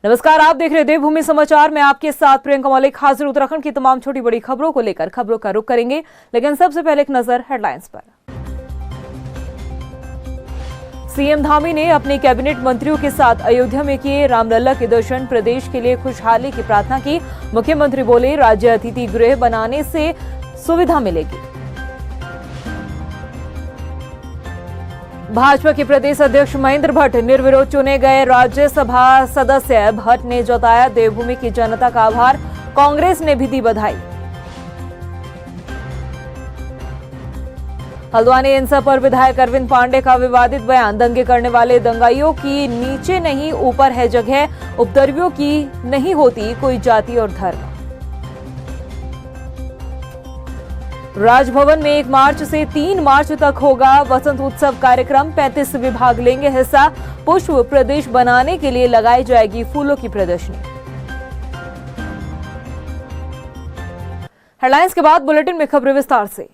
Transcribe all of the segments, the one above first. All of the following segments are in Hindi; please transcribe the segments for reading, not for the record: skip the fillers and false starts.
नमस्कार, आप देख रहे हैं देवभूमि समाचार में आपके साथ प्रियंका मलिक हाजिर। उत्तराखंड की तमाम छोटी बड़ी खबरों को लेकर खबरों का रुख करेंगे, लेकिन सबसे पहले एक नजर हेडलाइंस पर। सीएम धामी ने अपने कैबिनेट मंत्रियों के साथ अयोध्या में किए रामलला के दर्शन, प्रदेश के लिए खुशहाली की प्रार्थना की। मुख्यमंत्री बोले, राज्य अतिथि गृह बनाने से सुविधा मिलेगी। भाजपा के प्रदेश अध्यक्ष महेंद्र भट्ट निर्विरोध चुने गए राज्यसभा सदस्य। भट्ट ने जताया देवभूमि की जनता का आभार, कांग्रेस ने भी दी बधाई। हल्द्वानी हिंसा पर विधायक अरविंद पांडे का विवादित बयान, दंगे करने वाले दंगाइयों की नीचे नहीं ऊपर है जगह, उपद्रवियों की नहीं होती कोई जाति और धर्म। राजभवन में 1 मार्च से 3 मार्च तक होगा वसंत उत्सव कार्यक्रम, 35 विभाग लेंगे हिस्सा। पुष्प प्रदेश बनाने के लिए लगाई जाएगी फूलों की प्रदर्शनी। हेडलाइंस के बाद बुलेटिन में खबरें विस्तार से।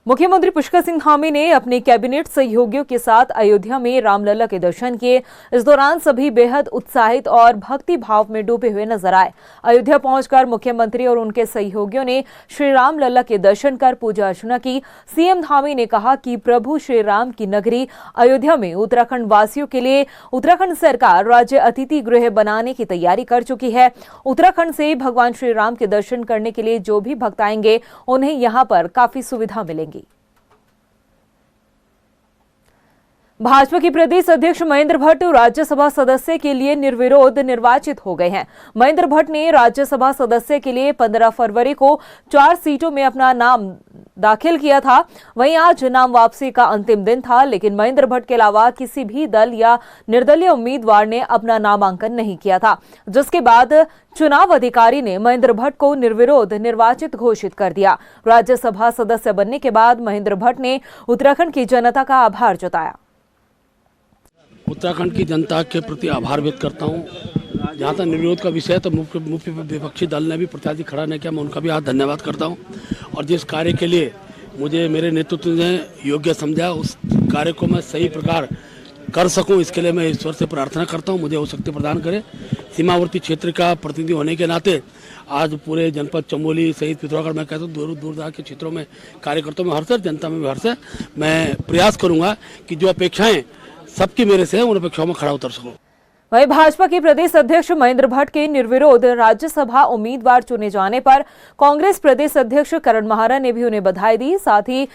मुख्यमंत्री पुष्कर सिंह धामी ने अपने कैबिनेट सहयोगियों के साथ अयोध्या में रामलला के दर्शन किए। इस दौरान सभी बेहद उत्साहित और भक्ति भाव में डूबे हुए नजर आए। अयोध्या पहुंचकर मुख्यमंत्री और उनके सहयोगियों ने श्री रामलला के दर्शन कर पूजा अर्चना की। सीएम धामी ने कहा कि प्रभु श्री राम की नगरी अयोध्या में उत्तराखंड वासियों के लिए उत्तराखंड सरकार राज्य अतिथि गृह बनाने की तैयारी कर चुकी है। उत्तराखंड से भगवान श्री राम के दर्शन करने के लिए जो भी भक्त आएंगे उन्हें यहाँ पर काफी सुविधा मिलेंगी। भाजपा के प्रदेश अध्यक्ष महेंद्र भट्ट राज्यसभा सदस्य के लिए निर्विरोध निर्वाचित हो गए हैं। महेंद्र भट्ट ने राज्यसभा सदस्य के लिए 15 फरवरी को 4 सीटों में अपना नाम दाखिल किया था। वहीं आज नाम वापसी का अंतिम दिन था, लेकिन महेंद्र भट्ट के अलावा किसी भी दल या निर्दलीय उम्मीदवार ने अपना नामांकन नहीं किया था, जिसके बाद चुनाव अधिकारी ने महेंद्र भट्ट को निर्विरोध निर्वाचित घोषित कर दिया। राज्यसभा सदस्य बनने के बाद महेंद्र भट्ट ने उत्तराखंड की जनता का आभार जताया। उत्तराखंड की जनता के प्रति आभार व्यक्त करता हूं। जहां तक निर्विरोध का विषय है तो मुख्य विपक्षी दल ने भी प्रत्याशी खड़ा नहीं किया, मैं उनका भी आज धन्यवाद करता हूं। और जिस कार्य के लिए मुझे मेरे नेतृत्व ने योग्य समझा, उस कार्य को मैं सही प्रकार कर सकूं, इसके लिए मैं ईश्वर से प्रार्थना करता हूं मुझे वो शक्ति प्रदान करे। सीमावर्ती क्षेत्र का प्रतिनिधि होने के नाते आज पूरे जनपद चमोली सहित पिथौरागढ़, मैं कहता हूँ दूर दूर के क्षेत्रों में कार्यकर्ताओं में हर्ष है, जनता में भी हर्ष है। मैं प्रयास करूँगा कि जो अपेक्षाएँ सबकी मेरे से उन अपेक्षाओं में खड़ा उतर सकूं। वहीं भाजपा के प्रदेश अध्यक्ष महेंद्र भट्ट के निर्विरोध राज्यसभा उम्मीदवार चुने जाने पर कांग्रेस प्रदेश अध्यक्ष करण माहरा ने भी उन्हें बधाई दी। साथ ही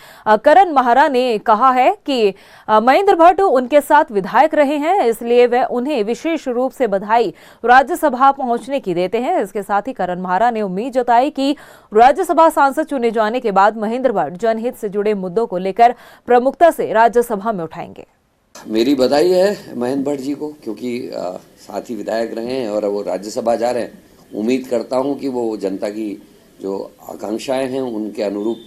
करण माहरा ने कहा है कि महेंद्र भट्ट उनके साथ विधायक रहे हैं, इसलिए वह उन्हें विशेष रूप से बधाई राज्यसभा पहुंचने की देते हैं। इसके साथ ही करण माहरा ने उम्मीद जताई कि राज्यसभा सांसद चुने जाने के बाद महेंद्र भट्ट जनहित से जुड़े मुद्दों को लेकर प्रमुखता से राज्यसभा में उठाएंगे। मेरी बधाई है महेंद्र भट्ट जी को, क्योंकि साथ ही विधायक रहे हैं और वो राज्यसभा जा रहे हैं। उम्मीद करता हूं कि वो जनता की जो आकांक्षाएं हैं उनके अनुरूप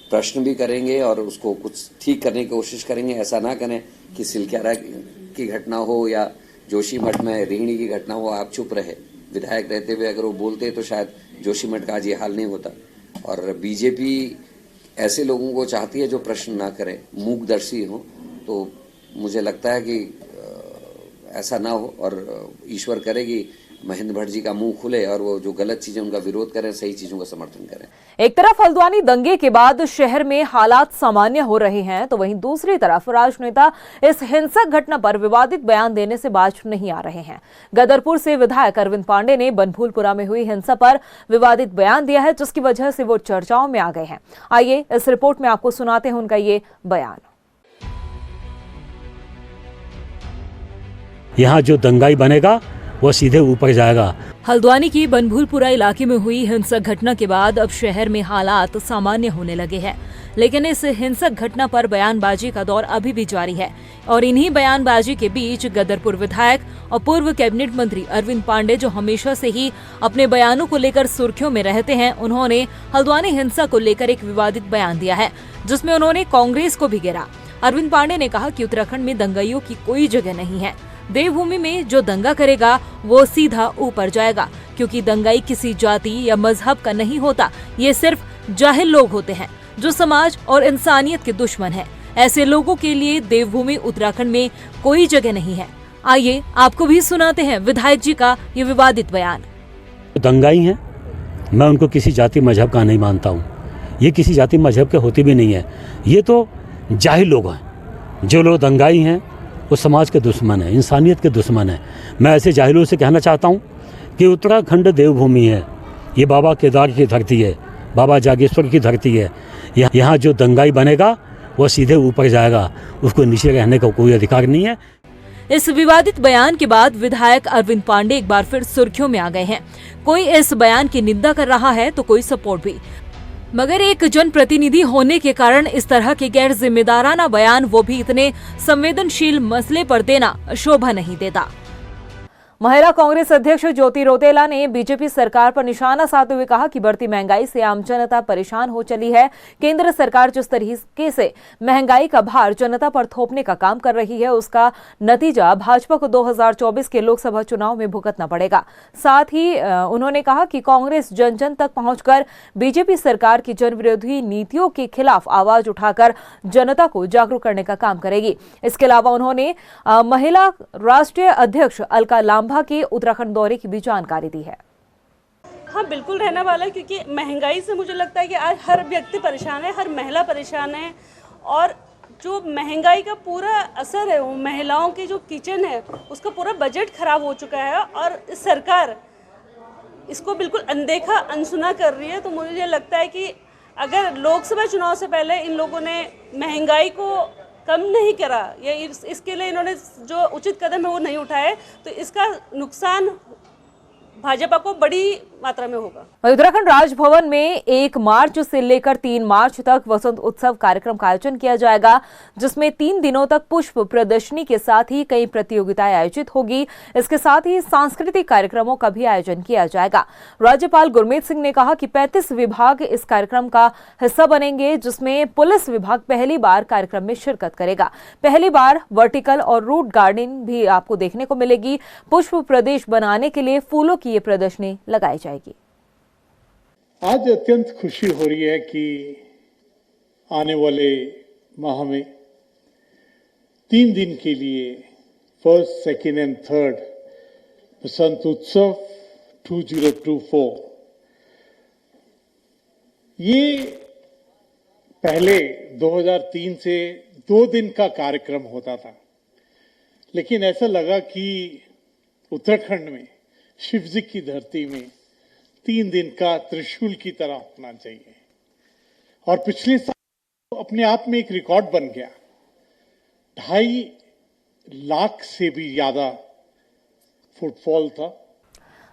प्रश्न भी करेंगे और उसको कुछ ठीक करने की कोशिश करेंगे। ऐसा ना करें कि सिलक्यारा की घटना हो या जोशीमठ में रेहड़ी की घटना हो, आप चुप रहे। विधायक रहते हुए अगर वो बोलते तो शायद जोशीमठ का आज ये हाल नहीं होता। और बीजेपी ऐसे लोगों को चाहती है जो प्रश्न ना करें, मूकदर्शी हो। तो मुझे लगता है कि ऐसा ना हो और ईश्वर करे कि महेंद्र भट्ट जी का मुंह खुले और वो जो गलत चीजें उनका विरोध करें, सही चीजों का समर्थन करें। एक तरफ हल्द्वानी दंगे के बाद शहर में हालात सामान्य हो रहे हैं, तो वहीं दूसरी तरफ राजनेता इस हिंसक घटना पर विवादित बयान देने से बाज नहीं आ रहे हैं। गदरपुर से विधायक अरविंद पांडे ने बनभूलपुरा में हुई हिंसा पर विवादित बयान दिया है, जिसकी वजह से वो चर्चाओं में आ गए हैं। आइए इस रिपोर्ट में आपको सुनाते हैं उनका ये बयान। यहाँ जो दंगाई बनेगा वो सीधे ऊपर जाएगा। हल्द्वानी की बनभूलपुरा इलाके में हुई हिंसक घटना के बाद अब शहर में हालात सामान्य होने लगे हैं, लेकिन इस हिंसक घटना पर बयानबाजी का दौर अभी भी जारी है। और इन्हीं बयानबाजी के बीच गदरपुर विधायक और पूर्व कैबिनेट मंत्री अरविंद पांडे, जो हमेशा से ही अपने बयानों को लेकर सुर्खियों में रहते हैं, उन्होंने हल्द्वानी हिंसा को लेकर एक विवादित बयान दिया है, जिसमें उन्होंने कांग्रेस को भी घेरा। अरविंद पांडे ने कहा कि उत्तराखंड में दंगाइयों की कोई जगह नहीं है। देवभूमि में जो दंगा करेगा वो सीधा ऊपर जाएगा, क्योंकि दंगाई किसी जाति या मजहब का नहीं होता। ये सिर्फ जाहिल लोग होते हैं जो समाज और इंसानियत के दुश्मन हैं। ऐसे लोगों के लिए देवभूमि उत्तराखंड में कोई जगह नहीं है। आइए आपको भी सुनाते हैं विधायक जी का ये विवादित बयान। दंगाई हैं, मैं उनको किसी जाति मजहब का नहीं मानता हूँ। ये किसी जाति मजहब के होती भी नहीं है। ये तो जाहिल लोग हैं। जो लोग दंगाई हैं वो समाज के दुश्मन हैं, इंसानियत के दुश्मन हैं। मैं ऐसे जाहिलों से कहना चाहता हूँ कि उत्तराखंड देवभूमि है, ये बाबा केदार की धरती है, बाबा जागेश्वर की धरती है। यहाँ जो दंगाई बनेगा वो सीधे ऊपर जाएगा, उसको नीचे रहने का कोई अधिकार नहीं है। इस विवादित बयान के बाद विधायक अरविंद पांडे एक बार फिर सुर्खियों में आ गए हैं। कोई इस बयान की निंदा कर रहा है तो कोई सपोर्ट भी, मगर एक जनप्रतिनिधि होने के कारण इस तरह के गैर जिम्मेदाराना बयान, वो भी इतने संवेदनशील मसले पर देना शोभा नहीं देता। महिला कांग्रेस अध्यक्ष ज्योति रौतेला ने बीजेपी सरकार पर निशाना साधते हुए कहा कि बढ़ती महंगाई से आम जनता परेशान हो चली है। केंद्र सरकार जिस तरीके से महंगाई का भार जनता पर थोपने का काम कर रही है, उसका नतीजा भाजपा को 2024 के लोकसभा चुनाव में भुगतना पड़ेगा। साथ ही उन्होंने कहा कि कांग्रेस जन जन तक पहुंचकर बीजेपी सरकार की जनविरोधी नीतियों के खिलाफ आवाज उठाकर जनता को जागरूक करने का काम करेगी। इसके अलावा उन्होंने महिला राष्ट्रीय अध्यक्ष अलका लांबा के उत्तराखंड दौरे की भी जानकारी दी है। हाँ, बिल्कुल रहने वाला है, क्योंकि महंगाई से मुझे लगता है कि आज हर व्यक्ति परेशान है, हर महिला परेशान है। और जो महंगाई का पूरा असर है, वो महिलाओं की जो किचन है उसका पूरा बजट खराब हो चुका है और सरकार इसको बिल्कुल अनदेखा अनसुना कर रही है। तो मुझे लगता है कि अगर लोकसभा चुनाव से पहले इन लोगों ने महंगाई को कम नहीं करा या इसके लिए इन्होंने जो उचित कदम है वो नहीं उठाए, तो इसका नुकसान भाजपा को बड़ी मात्रा में होगा। उत्तराखंड राजभवन में 1 मार्च से लेकर 3 मार्च तक वसंत उत्सव कार्यक्रम का आयोजन किया जाएगा, जिसमें 3 दिनों तक पुष्प प्रदर्शनी के साथ ही कई प्रतियोगिताएं आयोजित होगी। इसके साथ ही सांस्कृतिक कार्यक्रमों का भी आयोजन किया जाएगा। राज्यपाल गुरमीत सिंह ने कहा कि 35 विभाग इस कार्यक्रम का हिस्सा बनेंगे, जिसमें पुलिस विभाग पहली बार कार्यक्रम में शिरकत करेगा। पहली बार वर्टिकल और रूट गार्डनिंग भी आपको देखने को मिलेगी। पुष्प प्रदेश बनाने के लिए फूलों की ये प्रदर्शनी लगाई जाएगी। आज अत्यंत खुशी हो रही है कि आने वाले माह में 3 दिन के लिए 1st, 2nd एंड 3rd बसंत उत्सव 2024, ये पहले 2003 से 2 दिन का कार्यक्रम होता था, लेकिन ऐसा लगा कि उत्तराखंड में शिव जी की धरती में 3 दिन का त्रिशूल की तरह होना चाहिए। और पिछले साल अपने आप में एक रिकॉर्ड बन गया। 2.5 लाख से भी ज्यादा फुटफॉल था।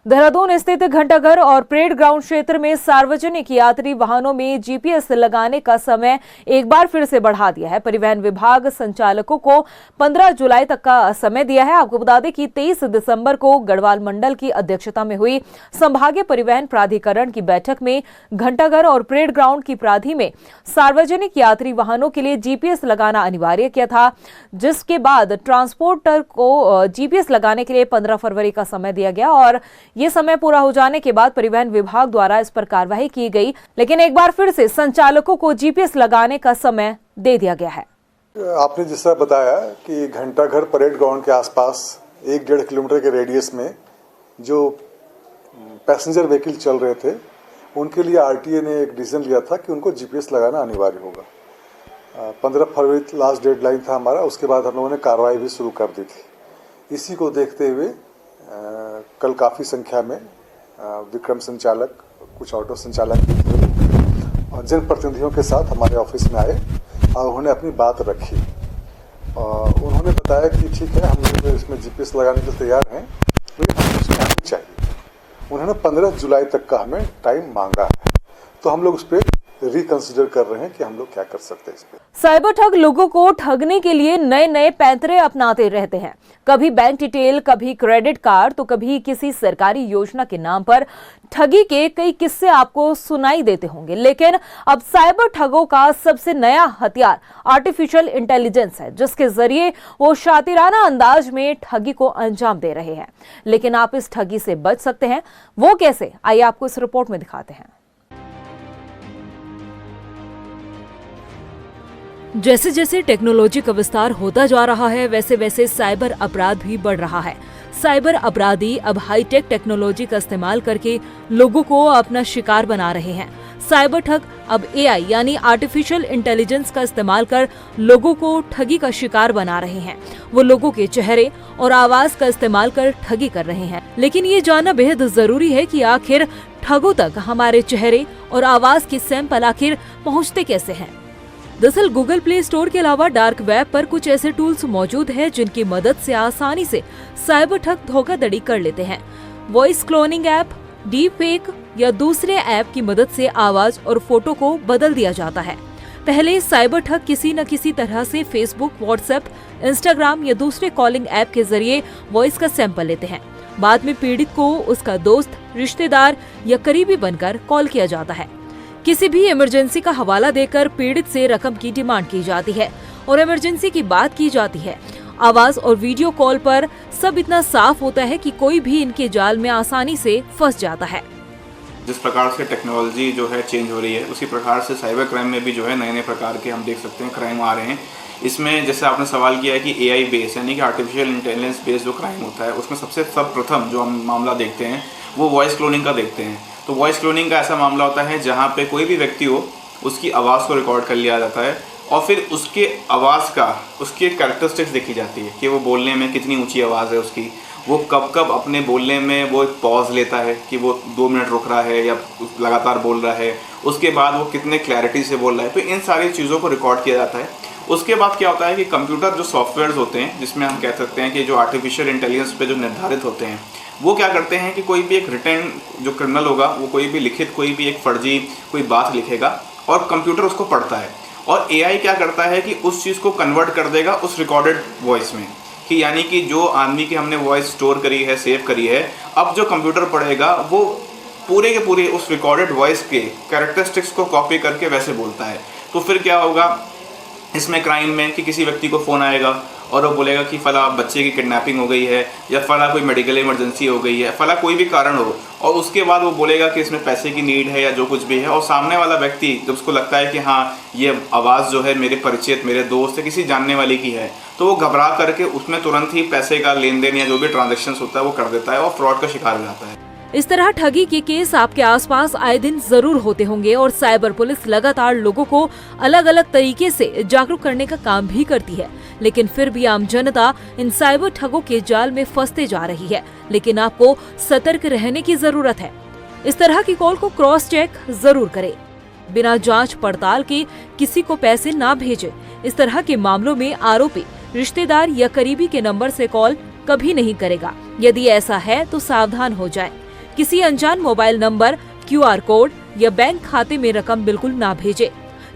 देहरादून स्थित घंटाघर और परेड ग्राउंड क्षेत्र में सार्वजनिक यात्री वाहनों में जीपीएस लगाने का समय एक बार फिर से बढ़ा दिया है। परिवहन विभाग संचालकों को 15 जुलाई तक का समय दिया है। आपको बता दें कि 23 दिसंबर को गढ़वाल मंडल की अध्यक्षता में हुई संभागीय परिवहन प्राधिकरण की बैठक में घंटाघर और परेड ग्राउंड की प्राधि में सार्वजनिक यात्री वाहनों के लिए जीपीएस लगाना अनिवार्य किया था, जिसके बाद ट्रांसपोर्टर को जीपीएस लगाने के लिए 15 फरवरी का समय दिया गया और ये समय पूरा हो जाने के बाद परिवहन विभाग द्वारा इस पर कार्रवाई की गई, लेकिन एक बार फिर से संचालकों को जीपीएस लगाने का समय दे दिया गया है। आपने जिस तरह बताया कि घंटाघर परेड ग्राउंड के आसपास 1-1.5 किलोमीटर के रेडियस में जो पैसेंजर व्हीकल चल रहे थे, उनके लिए आरटीए ने एक डिसीजन लिया था कि उनको जीपीएस लगाना अनिवार्य होगा। 15 फरवरी लास्ट डेडलाइन था हमारा, उसके बाद हम लोगों ने कार्रवाई भी शुरू कर दी थी। इसी को देखते हुए कल काफ़ी संख्या में विक्रम संचालक, कुछ ऑटो संचालक और जनप्रतिनिधियों के साथ हमारे ऑफिस में आए और उन्होंने अपनी बात रखी। उन्होंने बताया कि ठीक है, हम लोग इसमें जीपीएस लगाने के लिए तैयार हैं, लेकिन हमें उसमें टाइम चाहिए। उन्होंने 15 जुलाई तक का हमें टाइम मांगा है, तो हम लोग उस पर रिकंसिडर कर रहे हैं कि हम लोग क्या कर सकते हैं इस पे। साइबर ठग लोगों को ठगने के लिए नए नए पैंतरे अपनाते रहते हैं। कभी बैंक डिटेल, कभी क्रेडिट कार्ड, तो कभी किसी सरकारी योजना के नाम पर ठगी के कई किस्से आपको सुनाई देते होंगे। लेकिन अब साइबर ठगों का सबसे नया हथियार आर्टिफिशियल इंटेलिजेंस है, जिसके जरिए वो शातिराना अंदाज में ठगी को अंजाम दे रहे हैं। लेकिन आप इस ठगी से बच सकते हैं, वो कैसे? आइए आपको इस रिपोर्ट में दिखाते हैं। जैसे जैसे टेक्नोलॉजी का विस्तार होता जा रहा है, वैसे वैसे साइबर अपराध भी बढ़ रहा है। साइबर अपराधी अब हाईटेक टेक्नोलॉजी का इस्तेमाल करके लोगों को अपना शिकार बना रहे हैं। साइबर ठग अब AI यानी आर्टिफिशियल इंटेलिजेंस का इस्तेमाल कर लोगों को ठगी का शिकार बना रहे हैं। वो लोगों के चेहरे और आवाज का इस्तेमाल कर ठगी कर रहे हैं। लेकिन ये जानना बेहद जरूरी है कि आखिर ठगों तक हमारे चेहरे और आवाज के सैंपल आखिर पहुंचते कैसे हैं। दरअसल गूगल प्ले स्टोर के अलावा डार्क वेब पर कुछ ऐसे टूल्स मौजूद हैं जिनकी मदद से आसानी से साइबर ठग धोखाधड़ी कर लेते हैं। Voice cloning app, deep fake या दूसरे ऐप की मदद से आवाज और फोटो को बदल दिया जाता है। पहले साइबर ठग किसी न किसी तरह से फेसबुक, व्हाट्सएप, इंस्टाग्राम या दूसरे कॉलिंग ऐप के जरिए वॉइस का सैंपल लेते हैं। बाद में पीड़ित को उसका दोस्त, रिश्तेदार या करीबी बनकर कॉल किया जाता है। किसी भी इमरजेंसी का हवाला देकर पीड़ित से रकम की डिमांड की जाती है और इमरजेंसी की बात की जाती है। आवाज और वीडियो कॉल पर सब इतना साफ होता है कि कोई भी इनके जाल में आसानी से फंस जाता है। जिस प्रकार से टेक्नोलॉजी जो है चेंज हो रही है, उसी प्रकार से साइबर क्राइम में भी जो है नए नए प्रकार के हम देख सकते हैं क्राइम आ रहे हैं। इसमें जैसे आपने सवाल किया है कि AI बेस यानी कि आर्टिफिशियल इंटेलिजेंस बेस जो क्राइम होता है, उसमें सबसे सर्वप्रथम जो हम मामला देखते हैं वो वॉइस क्लोनिंग का देखते हैं। तो वॉइस क्लोनिंग का ऐसा मामला होता है जहाँ पे कोई भी व्यक्ति हो, उसकी आवाज़ को रिकॉर्ड कर लिया जाता है और फिर उसके आवाज़ का उसकी कैरेक्टरिस्टिक्स देखी जाती है कि वो बोलने में कितनी ऊंची आवाज़ है उसकी, वो कब कब अपने बोलने में वो एक पॉज लेता है कि वो 2 मिनट रुक रहा है या लगातार बोल रहा है, उसके बाद वो कितने क्लैरिटी से बोल रहा है। तो इन सारी चीज़ों को रिकॉर्ड किया जाता है। उसके बाद क्या होता है कि कंप्यूटर जो सॉफ्टवेयर्स होते हैं, जिसमें हम कह सकते हैं कि जो आर्टिफिशियल इंटेलिजेंस पे जो निर्धारित होते हैं, वो क्या करते हैं कि कोई भी एक रिटर्न जो क्रिमिनल होगा, वो कोई भी लिखित कोई भी एक फर्जी कोई बात लिखेगा और कंप्यूटर उसको पढ़ता है और AI क्या करता है कि उस चीज़ को कन्वर्ट कर देगा उस रिकॉर्डेड वॉइस में, कि यानी कि जो आदमी की हमने वॉइस स्टोर करी है, सेव करी है, अब जो कंप्यूटर पढ़ेगा वो पूरे के पूरे उस रिकॉर्डेड वॉइस के कैरेक्टरिस्टिक्स को कॉपी करके वैसे बोलता है। तो फिर क्या होगा इसमें क्राइम में कि किसी व्यक्ति को फ़ोन आएगा और वो बोलेगा कि फला बच्चे की किडनैपिंग हो गई है या फला कोई मेडिकल इमरजेंसी हो गई है, फला कोई भी कारण हो, और उसके बाद वो बोलेगा कि इसमें पैसे की नीड है या जो कुछ भी है, और सामने वाला व्यक्ति जब उसको लगता है कि हाँ ये आवाज़ जो है मेरे परिचित, मेरे दोस्त या किसी जानने वाले की है, तो वो घबरा करके उसमें तुरंत ही पैसे का लेन देन या जो भी ट्रांजेक्शन होता है वो कर देता है और फ्रॉड का शिकार हो जाता है। इस तरह ठगी के केस आपके आसपास आए दिन जरूर होते होंगे और साइबर पुलिस लगातार लोगों को अलग अलग तरीके से जागरूक करने का काम भी करती है। लेकिन फिर भी आम जनता इन साइबर ठगों के जाल में फंसते जा रही है। लेकिन आपको सतर्क रहने की जरूरत है। इस तरह की कॉल को क्रॉस चेक जरूर करें। बिना जांच पड़ताल के किसी को पैसे ना भेजें। इस तरह के मामलों में आरोपी रिश्तेदार या करीबी के नंबर से कॉल कभी नहीं करेगा। यदि ऐसा है तो सावधान हो जाएं। किसी अनजान मोबाइल नंबर, QR कोड या बैंक खाते में रकम बिल्कुल ना भेजें।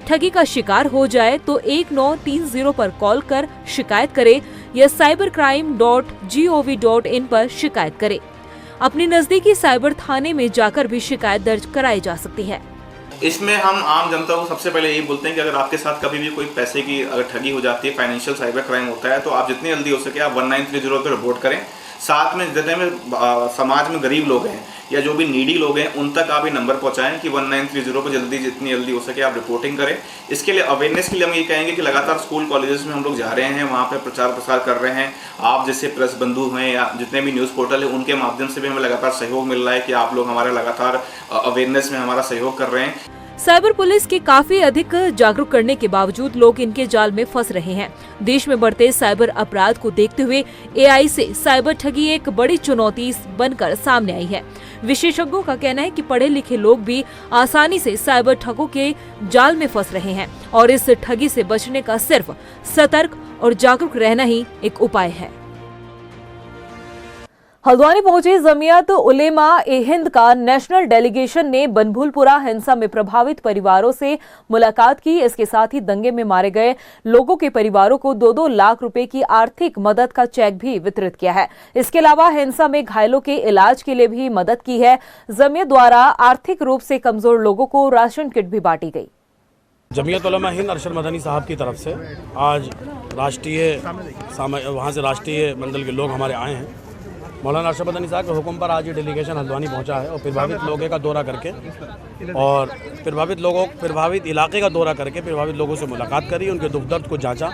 ठगी का शिकार हो जाए तो 1930 पर कॉल कर शिकायत करें या cybercrime.gov.in पर शिकायत करें। अपनी नजदीकी साइबर थाने में जाकर भी शिकायत दर्ज कराई जा सकती है। इसमें हम आम जनता को सबसे पहले यही बोलते हैं कि अगर आपके साथ कभी भी कोई पैसे की अगर ठगी हो जाती है, फाइनेंशियल साइबर क्राइम होता है, तो आप जितनी जल्दी हो सके आप 1930 पर रिपोर्ट करें। साथ में जितने में समाज में गरीब लोग हैं या जो भी नीडी लोग हैं उन तक आप ये नंबर पहुंचाएं कि 1930 पर जितनी जल्दी हो सके आप रिपोर्टिंग करें। इसके लिए अवेयरनेस के लिए हम ये कहेंगे कि लगातार स्कूल कॉलेजेस में हम लोग जा रहे हैं, वहाँ पे प्रचार प्रसार कर रहे हैं। आप जैसे प्रेस बंधु हैं या जितने भी न्यूज़ पोर्टल है उनके माध्यम से भी हमें लगातार सहयोग मिल रहा है कि आप लोग हमारे लगातार अवेयरनेस में हमारा सहयोग कर रहे हैं। साइबर पुलिस के काफी अधिक जागरूक करने के बावजूद लोग इनके जाल में फंस रहे हैं। देश में बढ़ते साइबर अपराध को देखते हुए AI से साइबर ठगी एक बड़ी चुनौती बनकर सामने आई है। विशेषज्ञों का कहना है कि पढ़े लिखे लोग भी आसानी से साइबर ठगों के जाल में फंस रहे हैं और इस ठगी से बचने का सिर्फ सतर्क और जागरूक रहना ही एक उपाय है। हल्द्वानी पहुंची जमीयत उलेमा ए हिंद का नेशनल डेलीगेशन ने बनभूलपुरा हिंसा में प्रभावित परिवारों से मुलाकात की। इसके साथ ही दंगे में मारे गए लोगों के परिवारों को 2-2 लाख रुपए की आर्थिक मदद का चेक भी वितरित किया है। इसके अलावा हिंसा में घायलों के इलाज के लिए भी मदद की है। जमीयत द्वारा आर्थिक रूप से कमजोर लोगों को राशन किट भी बांटी गई। जमीयत उलमा हिंद अरशद मदनी साहब की तरफ से आज वहाँ से राष्ट्रीय मंडल के लोग हमारे आए हैं मौलाना अरशद मदनी साहब के हुक्म पर आज ये डेलीगेशन हल्द्वानी पहुंचा है और प्रभावित लोगों का दौरा करके और प्रभावित इलाके का दौरा करके प्रभावित लोगों से मुलाकात करी, उनके दुख दर्द को जांचा।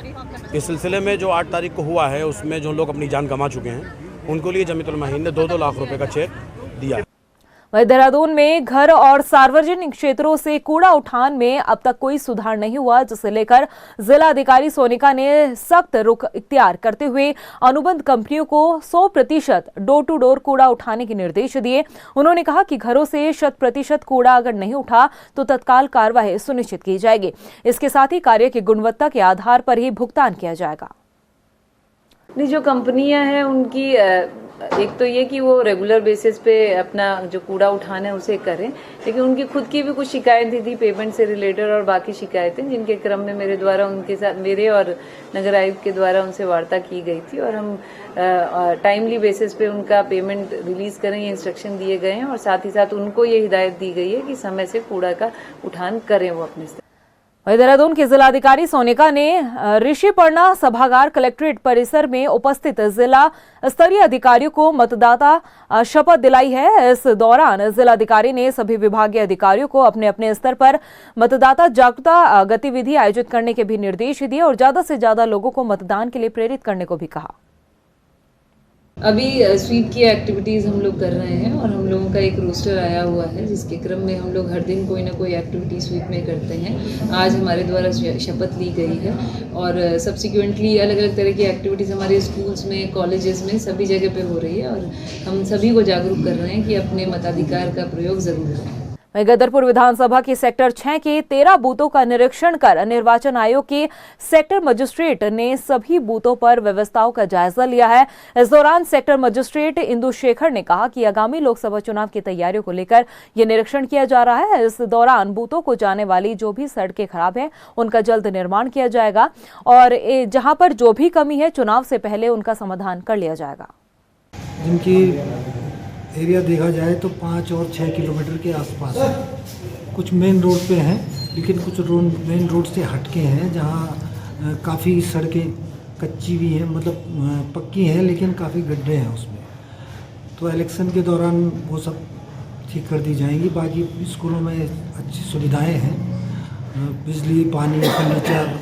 इस सिलसिले में जो 8 तारीख को हुआ है उसमें जो लोग अपनी जान गंवा चुके हैं उनको लिए जमीयत उलमा हिंद ने 2-2 लाख रुपए का चेक दिया। वहीं देहरादून में घर और सार्वजनिक क्षेत्रों से कूड़ा उठान में अब तक कोई सुधार नहीं हुआ, जिसे लेकर जिला अधिकारी सोनिका ने सख्त रुख इख्तियार करते हुए अनुबंध कंपनियों को 100% डोर टू डोर कूड़ा उठाने के निर्देश दिए। उन्होंने कहा कि घरों से 100% कूड़ा अगर नहीं उठा तो तत्काल कार्रवाई सुनिश्चित की जाएगी। इसके साथ ही कार्य की गुणवत्ता के आधार पर ही भुगतान किया जाएगा। जो कंपनियां हैं उनकी एक तो ये कि वो रेगुलर बेसिस पे अपना जो कूड़ा उठाना है उसे करें, लेकिन उनकी खुद की भी कुछ शिकायतें थी पेमेंट से रिलेटेड और बाकी शिकायतें, जिनके क्रम में मेरे द्वारा उनके साथ मेरे और नगर आयुक्त के द्वारा उनसे वार्ता की गई थी और हम टाइमली बेसिस पे उनका पेमेंट रिलीज करें ये इंस्ट्रक्शन दिए गए हैं और साथ ही साथ उनको ये हिदायत दी गई है कि समय से कूड़ा का उठान करें वो अपने से। देहरादून के जिलाधिकारी सोनिका ने ऋषिपर्णा सभागार कलेक्ट्रेट परिसर में उपस्थित जिला स्तरीय अधिकारियों को मतदाता शपथ दिलाई है। इस दौरान जिलाधिकारी ने सभी विभागीय अधिकारियों को अपने अपने स्तर पर मतदाता जागरूकता गतिविधि आयोजित करने के भी निर्देश दिए और ज्यादा से ज्यादा लोगों को मतदान के लिए प्रेरित करने को भी कहा। अभी स्वीप की एक्टिविटीज़ हम लोग कर रहे हैं और हम लोगों का एक रोस्टर आया हुआ है जिसके क्रम में हम लोग हर दिन कोई ना कोई एक्टिविटी स्वीप में करते हैं। आज हमारे द्वारा शपथ ली गई है और सब्सिक्वेंटली अलग अलग तरह की एक्टिविटीज़ हमारे स्कूल्स में, कॉलेजेस में, सभी जगह पे हो रही है और हम सभी को जागरूक कर रहे हैं कि अपने मताधिकार का प्रयोग ज़रूर करें। गदरपुर विधानसभा के सेक्टर 6 के 13 बूथों का निरीक्षण कर निर्वाचन आयोग के सेक्टर मजिस्ट्रेट ने सभी बूथों पर व्यवस्थाओं का जायजा लिया है। इस दौरान सेक्टर मजिस्ट्रेट इंदु शेखर ने कहा कि आगामी लोकसभा चुनाव की तैयारियों को लेकर यह निरीक्षण किया जा रहा है। इस दौरान बूथों को जाने वाली जो भी सड़कें खराब हैं उनका जल्द निर्माण किया जाएगा और जहां पर जो भी कमी है चुनाव से पहले उनका समाधान कर लिया जाएगा। जिनकी एरिया देखा जाए तो 5 और 6 किलोमीटर के आसपास है। कुछ मेन रोड पे हैं लेकिन कुछ मेन रोड से हटके हैं जहाँ काफ़ी सड़कें कच्ची भी हैं, मतलब पक्की हैं लेकिन काफ़ी गड्ढे हैं उसमें। तो इलेक्शन के दौरान वो सब ठीक कर दी जाएंगी। बाकी स्कूलों में अच्छी सुविधाएं हैं, बिजली, पानी, फर्नीचर।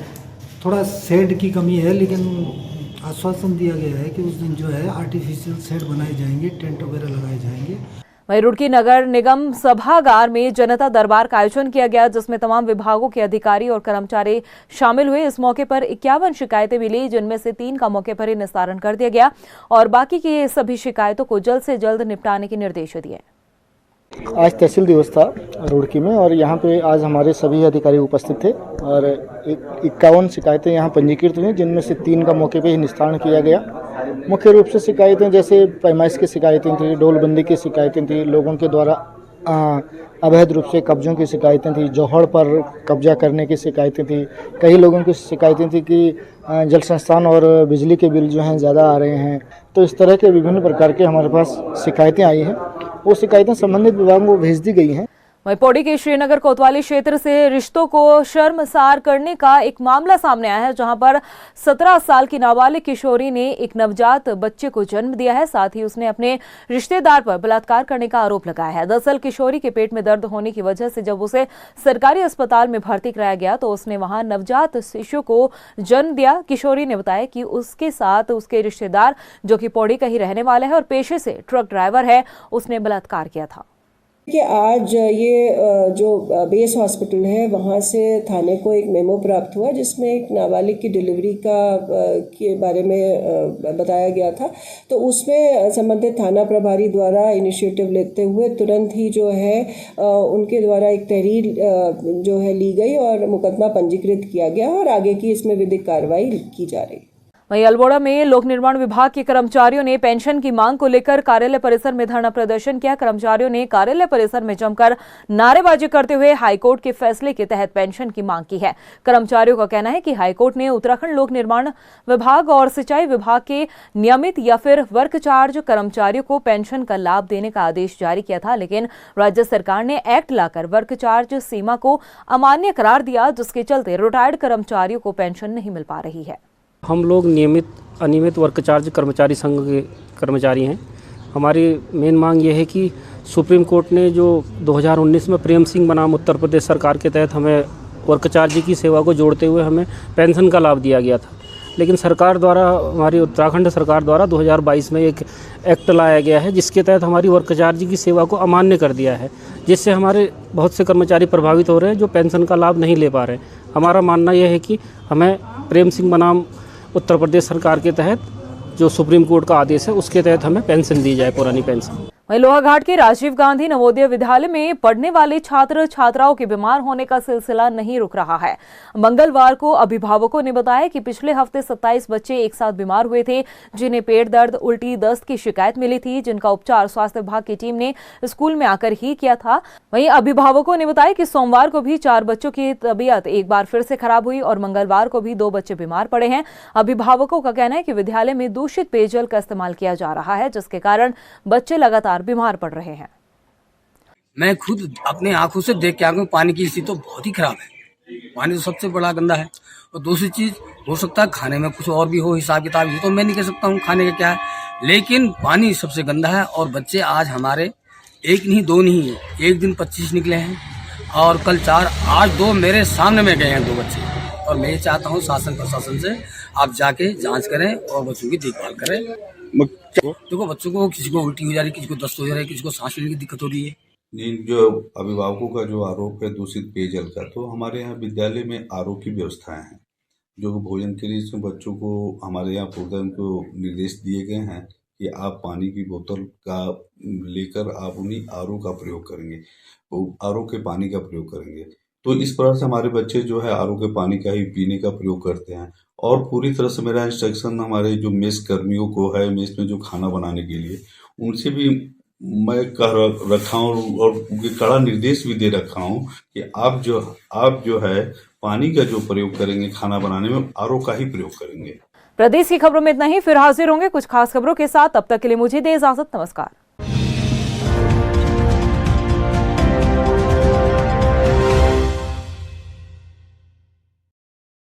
थोड़ा शेड की कमी है लेकिन आश्वासन दिया गया है कि उस दिन जो है आर्टिफिशियल शेड बनाए जाएंगे, टेंट वगैरह लगाए जाएंगे। वहीं रुड़की नगर निगम सभागार में जनता दरबार का आयोजन किया गया जिसमें तमाम विभागों के अधिकारी और कर्मचारी शामिल हुए। इस मौके पर 51 शिकायतें मिली जिनमें से 3 का मौके पर ही निस्तारण कर दिया गया और बाकी की सभी शिकायतों को जल्द से जल्द निपटाने के निर्देश दिए। आज तहसील दिवस था रुड़की में और यहाँ पे आज हमारे सभी अधिकारी उपस्थित थे और 51 शिकायतें यहाँ पंजीकृत हुई जिनमें से 3 का मौके पे ही निस्तारण किया गया। मुख्य रूप से शिकायतें जैसे पैमाइश की शिकायतें थी, डोलबंदी की शिकायतें थी, लोगों के द्वारा अवैध रूप से कब्जों की शिकायतें थी, जोहड़ पर कब्जा करने की शिकायतें थी। कई लोगों की शिकायतें थी कि जल संस्थान और बिजली के बिल जो हैं ज़्यादा आ रहे हैं। तो इस तरह के विभिन्न प्रकार के हमारे पास शिकायतें आई हैं, वो शिकायतें संबंधित विभागों को भेज दी गई हैं। वहीं पौड़ी के श्रीनगर कोतवाली क्षेत्र से रिश्तों को शर्मसार करने का एक मामला सामने आया है जहां पर 17 साल की नाबालिग किशोरी ने एक नवजात बच्चे को जन्म दिया है। साथ ही उसने अपने रिश्तेदार पर बलात्कार करने का आरोप लगाया है। दरअसल किशोरी के पेट में दर्द होने की वजह से जब उसे सरकारी अस्पताल में भर्ती कराया गया तो उसने वहां नवजात शिशु को जन्म दिया। किशोरी ने बताया कि उसके साथ उसके रिश्तेदार जो कि पौड़ी का ही रहने वाला है और पेशे से ट्रक ड्राइवर है, उसने बलात्कार किया था। कि आज ये जो बेस हॉस्पिटल है वहाँ से थाने को एक मेमो प्राप्त हुआ जिसमें एक नाबालिग की डिलीवरी के बारे में बताया गया था। तो उसमें संबंधित थाना प्रभारी द्वारा इनिशिएटिव लेते हुए तुरंत ही जो है उनके द्वारा एक तहरीर जो है ली गई और मुकदमा पंजीकृत किया गया और आगे की इसमें विधिक कार्रवाई की जा रही। वहीं अल्मोड़ा में लोक निर्माण विभाग के कर्मचारियों ने पेंशन की मांग को लेकर कार्यालय परिसर में धरना प्रदर्शन किया। कर्मचारियों ने कार्यालय परिसर में जमकर नारेबाजी करते हुए हाईकोर्ट के फैसले के तहत पेंशन की मांग की है। कर्मचारियों का कहना है कि हाईकोर्ट ने उत्तराखंड लोक निर्माण विभाग और सिंचाई विभाग के नियमित या फिर वर्क चार्ज कर्मचारियों को पेंशन का लाभ देने का आदेश जारी किया था, लेकिन राज्य सरकार ने एक्ट लाकर वर्क चार्ज सीमा को अमान्य करार दिया, जिसके चलते रिटायर्ड कर्मचारियों को पेंशन नहीं मिल पा रही है। हम लोग नियमित अनियमित वर्क चार्ज कर्मचारी संघ के कर्मचारी हैं, हमारी मेन मांग ये है कि सुप्रीम कोर्ट ने जो 2019 में प्रेम सिंह बनाम उत्तर प्रदेश सरकार के तहत हमें वर्कचार्य की सेवा को जोड़ते हुए हमें पेंशन का लाभ दिया गया था, लेकिन सरकार द्वारा, हमारी उत्तराखंड सरकार द्वारा 2022 में एक एक्ट लाया गया है जिसके तहत हमारी वर्कचार्य की सेवा को अमान्य कर दिया है, जिससे हमारे बहुत से कर्मचारी प्रभावित हो रहे हैं जो पेंशन का लाभ नहीं ले पा रहे हैं। हमारा मानना यह है कि हमें प्रेम सिंह बनाम उत्तर प्रदेश सरकार के तहत जो सुप्रीम कोर्ट का आदेश है उसके तहत हमें पेंशन दी जाए, पुरानी पेंशन। वहीं लोहाघाट के राजीव गांधी नवोदय विद्यालय में पढ़ने वाले छात्र छात्राओं के बीमार होने का सिलसिला नहीं रुक रहा है। मंगलवार को अभिभावकों ने बताया कि पिछले हफ्ते 27 बच्चे एक साथ बीमार हुए थे, जिन्हें पेट दर्द, उल्टी, दस्त की शिकायत मिली थी, जिनका उपचार स्वास्थ्य विभाग की टीम ने स्कूल में आकर ही किया था। वहीं अभिभावकों ने बताया कि सोमवार को भी 4 बच्चों की तबीयत एक बार फिर से खराब हुई और मंगलवार को भी 2 बच्चे बीमार पड़े हैं। अभिभावकों का कहना है कि विद्यालय में दूषित पेयजल का इस्तेमाल किया जा रहा है, जिसके कारण बच्चे लगातार बीमार पड़ रहे हैं। मैं खुद अपने आंखों से देख के आया हूं, पानी की स्थिति तो बहुत ही खराब है। पानी तो सबसे बड़ा गंदा है। और दूसरी चीज, हो सकता है खाने में कुछ और भी हो, हिसाब किताब ये तो मैं नहीं कह सकता हूँ खाने का क्या है, लेकिन पानी सबसे गंदा है। और बच्चे आज हमारे एक नहीं 2 नहीं है, एक दिन 25 निकले हैं और कल 4, आज 2 मेरे सामने में गए हैं 2 बच्चे। और मैं ये चाहता हूँ शासन प्रशासन से आप जाके जांच करें और बच्चों की देखभाल करें। देखो बच्चों को किसी को उल्टी हो जा रही है, किसी को दस्त हो जा रहा है, किसी को सांस लेने की दिक्कत हो रही है। जो अभिभावकों का जो आरोप है दूषित पेयजल का, तो हमारे यहाँ विद्यालय में आरओ की व्यवस्थाएं हैं, जो भोजन के लिए इसमें बच्चों को हमारे यहाँ पूर्वतन को निर्देश दिए गए हैं कि आप पानी की बोतल का लेकर आप उन्हीं आरओ का प्रयोग करेंगे, आरओ के पानी का प्रयोग करेंगे। तो इस प्रकार से हमारे बच्चे जो है आरओ के पानी का ही पीने का प्रयोग करते हैं। और पूरी तरह से मेरा इंस्ट्रक्शन हमारे जो मेस कर्मियों को है, मेस में जो खाना बनाने के लिए, उनसे भी मैं कह रखा हूँ और कड़ा निर्देश भी दे रखा हूँ कि आप जो है पानी का जो प्रयोग करेंगे खाना बनाने में, आरओ का ही प्रयोग करेंगे। प्रदेश की खबरों में इतना ही, फिर हाजिर होंगे कुछ खास खबरों के साथ। तब तक के लिए मुझे दे इजाजत। नमस्कार।